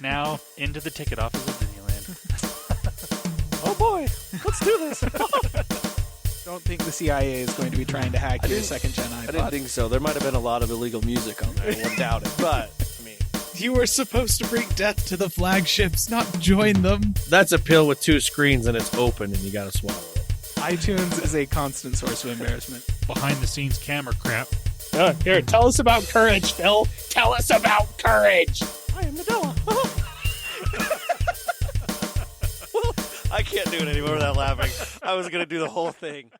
Now, into the ticket office of Disneyland. Oh boy, let's do this. Don't think the CIA is going to be trying to hack your second-gen iPod. I didn't think so. There might have been a lot of illegal music on there. I wouldn't doubt it. But, I mean... You were supposed to bring death to the flagships, not join them. That's a pill with two screens and it's open and you gotta swallow it. iTunes is a constant source of embarrassment. Behind-the-scenes camera crap. Here, tell us about courage, Phil. Tell us about courage. I am Nadella. I can't do it anymore without laughing. I was going to do the whole thing.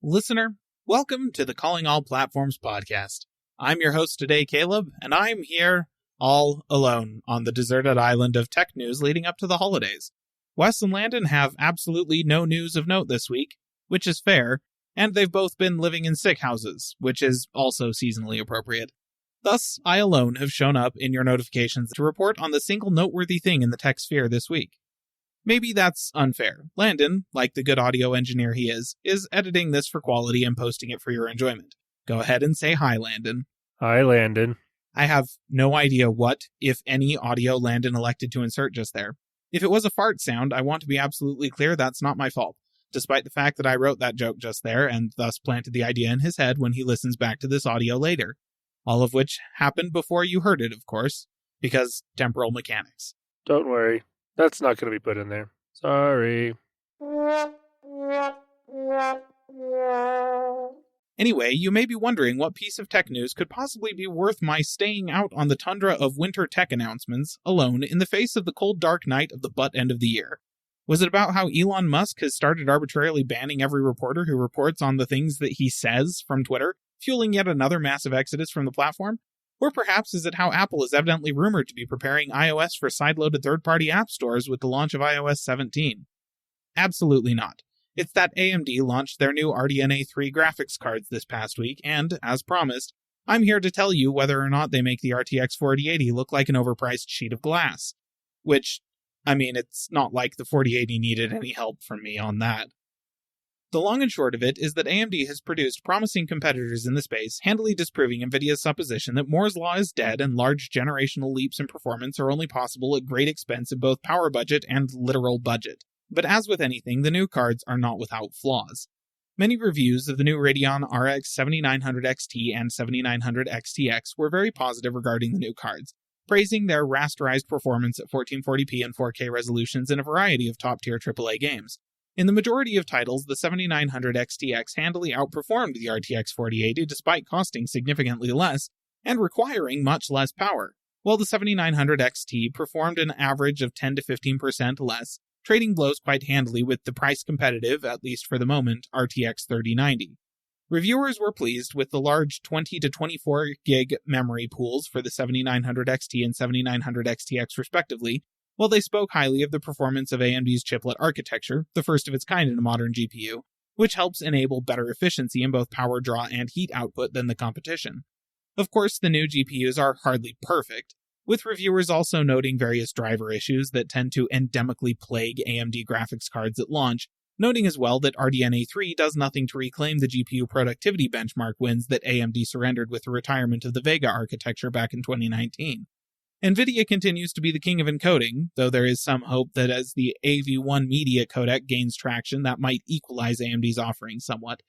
Listener, welcome to the Calling All Platforms podcast. I'm your host today, Caleb, and I'm here all alone on the deserted island of tech news leading up to the holidays. Wes and Landon have absolutely no news of note this week, which is fair, and they've both been living in sick houses, which is also seasonally appropriate. Thus, I alone have shown up in your notifications to report on the single noteworthy thing in the tech sphere this week. Maybe that's unfair. Landon, like the good audio engineer he is editing this for quality and posting it for your enjoyment. Go ahead and say hi, Landon. Hi, Landon. I have no idea what, if any, audio Landon elected to insert just there. If it was a fart sound, I want to be absolutely clear that's not my fault, despite the fact that I wrote that joke just there and thus planted the idea in his head when he listens back to this audio later. All of which happened before you heard it, of course, because temporal mechanics. Don't worry. That's not going to be put in there. Sorry. Anyway, you may be wondering what piece of tech news could possibly be worth my staying out on the tundra of winter tech announcements alone in the face of the cold dark night of the butt end of the year. Was it about how Elon Musk has started arbitrarily banning every reporter who reports on the things that he says from Twitter, fueling yet another massive exodus from the platform? Or perhaps is it how Apple is evidently rumored to be preparing iOS for sideloaded third-party app stores with the launch of iOS 17? Absolutely not. It's that AMD launched their new RDNA 3 graphics cards this past week, and, as promised, I'm here to tell you whether or not they make the RTX 4080 look like an overpriced sheet of glass. Which, I mean, it's not like the 4080 needed any help from me on that. The long and short of it is that AMD has produced promising competitors in the space, handily disproving NVIDIA's supposition that Moore's Law is dead and large generational leaps in performance are only possible at great expense in both power budget and literal budget. But as with anything, the new cards are not without flaws. Many reviews of the new Radeon RX 7900 XT and 7900 XTX were very positive regarding the new cards, praising their rasterized performance at 1440p and 4K resolutions in a variety of top-tier AAA games. In the majority of titles, the 7900 XTX handily outperformed the RTX 4080 despite costing significantly less and requiring much less power, while the 7900 XT performed an average of 10 to 15% less, trading blows quite handily with the price-competitive, at least for the moment, RTX 3090. Reviewers were pleased with the large 20 to 24 gig memory pools for the 7900 XT and 7900 XTX respectively, while they spoke highly of the performance of AMD's chiplet architecture, the first of its kind in a modern GPU, which helps enable better efficiency in both power draw and heat output than the competition. Of course, the new GPUs are hardly perfect, with reviewers also noting various driver issues that tend to endemically plague AMD graphics cards at launch, noting as well that RDNA 3 does nothing to reclaim the GPU productivity benchmark wins that AMD surrendered with the retirement of the Vega architecture back in 2019. NVIDIA continues to be the king of encoding, though there is some hope that as the AV1 media codec gains traction, that might equalize AMD's offering somewhat.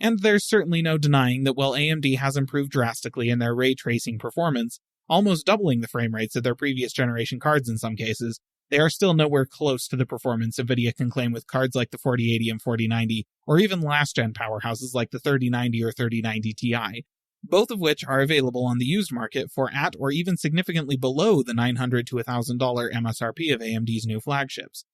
And there's certainly no denying that while AMD has improved drastically in their ray tracing performance, almost doubling the frame rates of their previous generation cards in some cases, they are still nowhere close to the performance NVIDIA can claim with cards like the 4080 and 4090, or even last-gen powerhouses like the 3090 or 3090 Ti, both of which are available on the used market for at or even significantly below the $900 to $1,000 MSRP of AMD's new flagships.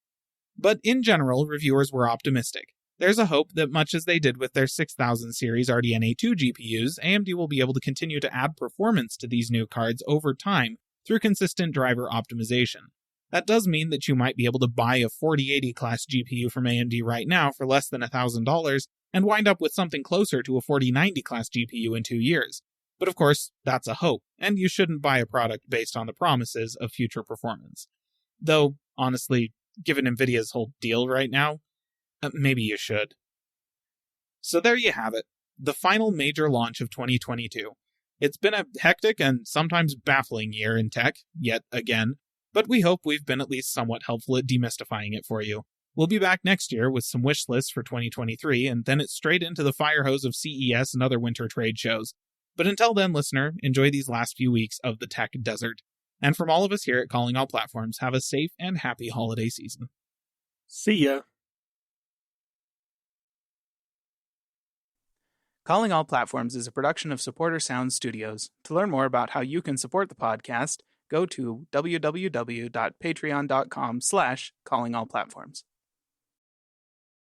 But in general, reviewers were optimistic. There's a hope that much as they did with their 6000 series RDNA 2 GPUs, AMD will be able to continue to add performance to these new cards over time through consistent driver optimization. That does mean that you might be able to buy a 4080 class GPU from AMD right now for less than $1,000 and wind up with something closer to a 4090 class GPU in 2 years. But of course, that's a hope, and you shouldn't buy a product based on the promises of future performance. Though, honestly, given NVIDIA's whole deal right now, maybe you should. So there you have it, the final major launch of 2022. It's been a hectic and sometimes baffling year in tech, yet again, but we hope we've been at least somewhat helpful at demystifying it for you. We'll be back next year with some wish lists for 2023, and then it's straight into the fire hose of CES and other winter trade shows. But until then, listener, enjoy these last few weeks of the tech desert. And from all of us here at Calling All Platforms, have a safe and happy holiday season. See ya. Calling All Platforms is a production of Supporter Sound Studios. To learn more about how you can support the podcast, go to www.patreon.com/callingallplatforms.